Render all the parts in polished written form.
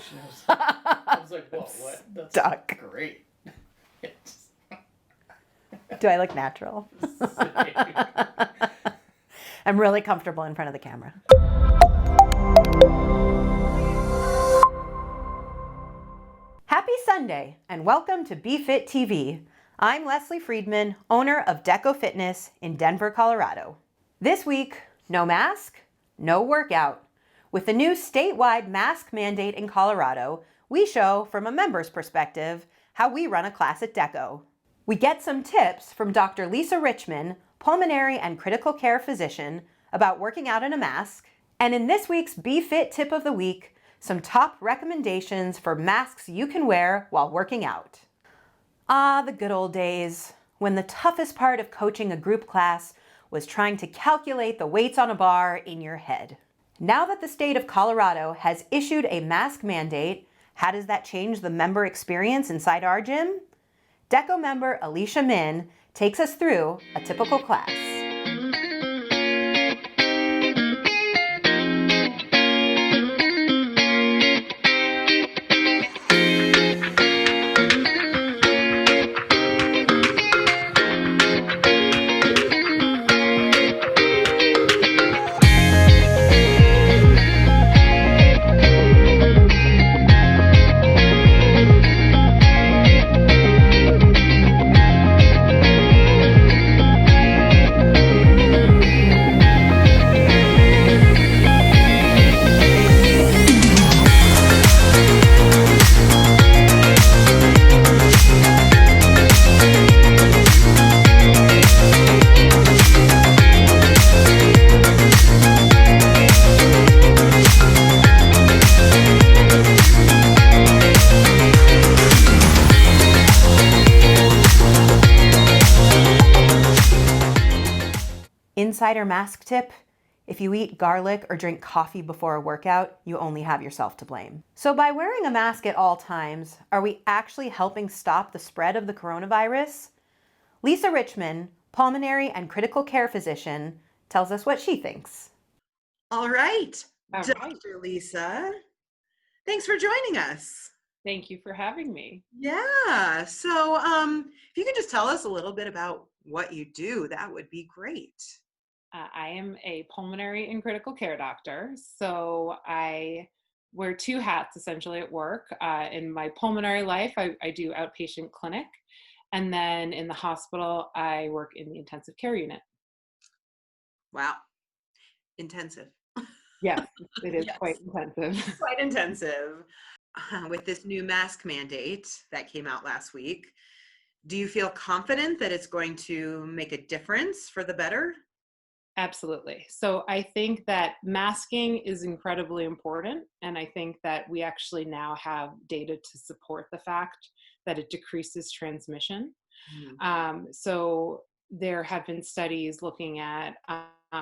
conversation. I was like, whoa, what? That's Stuck. great. Do I look natural? I'm really comfortable in front of the camera. Happy Sunday and welcome to BFit-TV. I'm Leslie Friedman, owner of Deco Fitness in Denver, Colorado. This week, no mask, no workout. With the new statewide mask mandate in Colorado, we show from a member's perspective how we run a class at Deco. We get some tips from Dr. Lisa Richman, pulmonary and critical care physician, about working out in a mask. And in this week's BFit Tip of the Week, some top recommendations for masks you can wear while working out. Ah, the good old days, when the toughest part of coaching a group class was trying to calculate the weights on a bar in your head. Now that the state of Colorado has issued a mask mandate, how does that change the member experience inside our gym? Deco member Alicia Min takes us through a typical class. Insider mask tip: if you eat garlic or drink coffee before a workout, you only have yourself to blame. So by wearing a mask at all times, are we actually helping stop the spread of the coronavirus? Lisa Richman, pulmonary and critical care physician, tells us what she thinks. All right, All Dr. right. Lisa, thanks for joining us. Thank you for having me. Yeah, so if you could just tell us a little bit about what you do, that would be great. I am a pulmonary and critical care doctor, so I wear two hats essentially at work. In my pulmonary life, I do outpatient clinic, and then in the hospital, I work in the intensive care unit. Wow, intensive. Yes, it is Yes. quite intensive. Quite intensive. With this new mask mandate that came out last week, do you feel confident that it's going to make a difference for the better? Absolutely. So I think that masking is incredibly important. And I think that we actually now have data to support the fact that it decreases transmission. So there have been studies looking at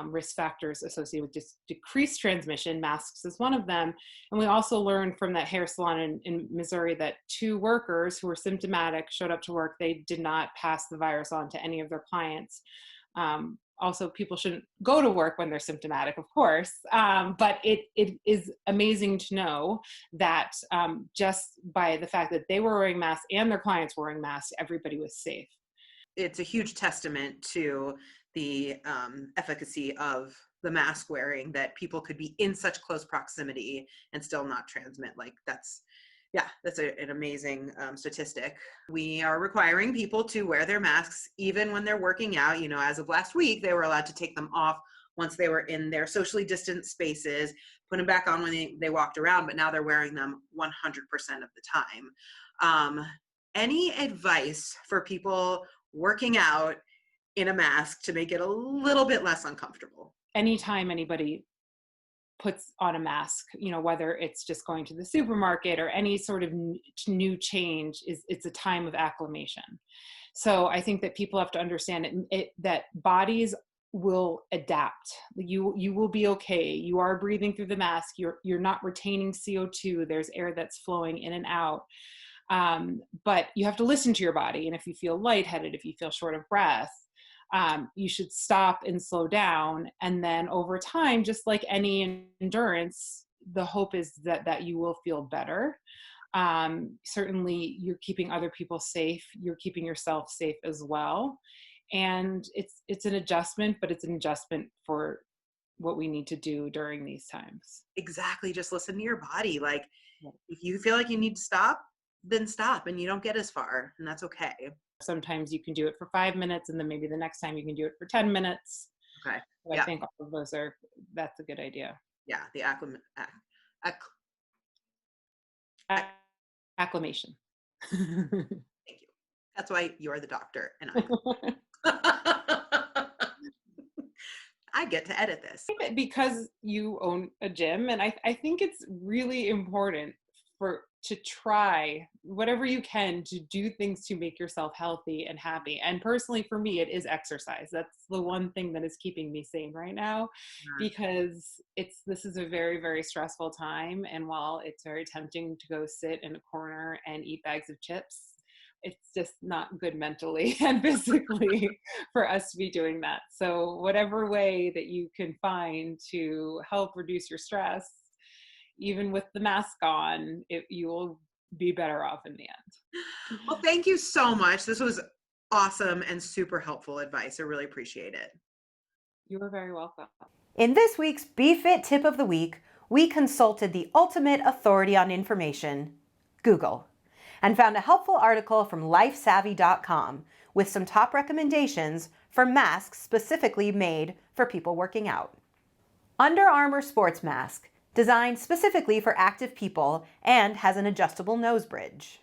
risk factors associated with decreased transmission. Masks is one of them. And we also learned from that hair salon in Missouri that 2 workers who were symptomatic showed up to work. They did not pass the virus on to any of their clients. Also, people shouldn't go to work when they're symptomatic, of course, but it is amazing to know that just by the fact that they were wearing masks and their clients were wearing masks, everybody was safe. It's a huge testament to the efficacy of the mask wearing, that people could be in such close proximity and still not transmit. Like that's an amazing statistic. We are requiring people to wear their masks even when they're working out. You know, as of last week, they were allowed to take them off once they were in their socially distanced spaces, put them back on when they walked around, but now they're wearing them 100% of the time. Any advice for people working out in a mask to make it a little bit less uncomfortable? Anytime anybody puts on a mask, you know, whether it's just going to the supermarket or any sort of new change, it's a time of acclimation. So I think that people have to understand that bodies will adapt. You will be okay. You are breathing through the mask. You're not retaining CO2. There's air that's flowing in and out. But you have to listen to your body. And if you feel lightheaded, if you feel short of breath, you should stop and slow down. And then over time, just like any endurance, the hope is that you will feel better. Certainly you're keeping other people safe, you're keeping yourself safe as well. And it's an adjustment, but it's an adjustment for what we need to do during these times. Exactly. Just listen to your body. Like, Yeah. if you feel like you need to stop, then stop, and you don't get as far, and that's okay. Sometimes you can do it for 5 minutes, and then maybe the next time you can do it for 10 minutes. Okay. But Yeah. I think all of those that's a good idea. Yeah. The Acclimation. thank you. That's why you're the doctor, and I get to edit this. Because you own a gym, and I think it's really important to try whatever you can to do things to make yourself healthy and happy. And personally, for me, it is exercise. That's the one thing that is keeping me sane right now, because this is a very, very stressful time. And while it's very tempting to go sit in a corner and eat bags of chips, it's just not good mentally and physically for us to be doing that. So whatever way that you can find to help reduce your stress, even with the mask on, you will be better off in the end. Well, thank you so much. This was awesome and super helpful advice. I really appreciate it. You are very welcome. In this week's BFit Tip of the Week, we consulted the ultimate authority on information, Google, and found a helpful article from lifesavvy.com with some top recommendations for masks specifically made for people working out. Under Armour Sports Mask, designed specifically for active people and has an adjustable nose bridge.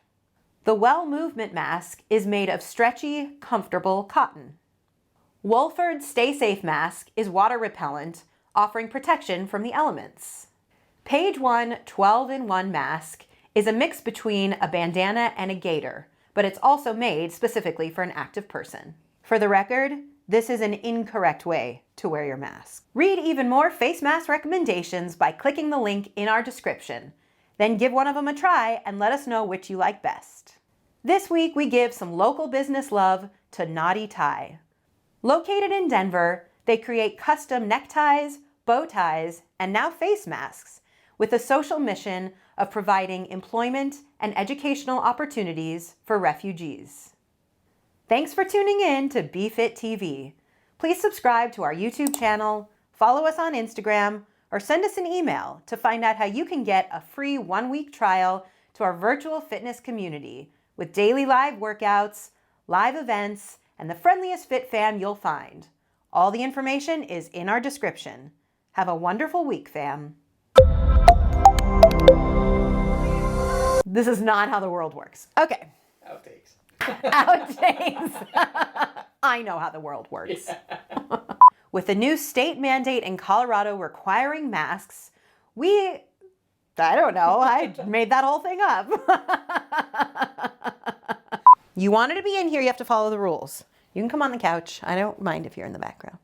The Well Movement Mask is made of stretchy, comfortable cotton. Wolford's Stay Safe Mask is water repellent, offering protection from the elements. Page One 12-in-1 Mask is a mix between a bandana and a gaiter, but it's also made specifically for an active person. For the record, this is an incorrect way to wear your mask. Read even more face mask recommendations by clicking the link in our description. Then give one of them a try and let us know which you like best. This week we give some local business love to Naughty Tie. Located in Denver, they create custom neckties, bow ties, and now face masks with a social mission of providing employment and educational opportunities for refugees. Thanks for tuning in to BFit-TV. Please subscribe to our YouTube channel, follow us on Instagram, or send us an email to find out how you can get a free 1-week trial to our virtual fitness community with daily live workouts, live events, and the friendliest fit fam you'll find. All the information is in our description. Have a wonderful week, fam. This is not how the world works. Okay. Outtakes. Outtakes. I know how the world works. Yeah. With the new state mandate in Colorado requiring masks, I don't know, I made that whole thing up. You wanted to be in here, you have to follow the rules. You can come on the couch. I don't mind if you're in the background.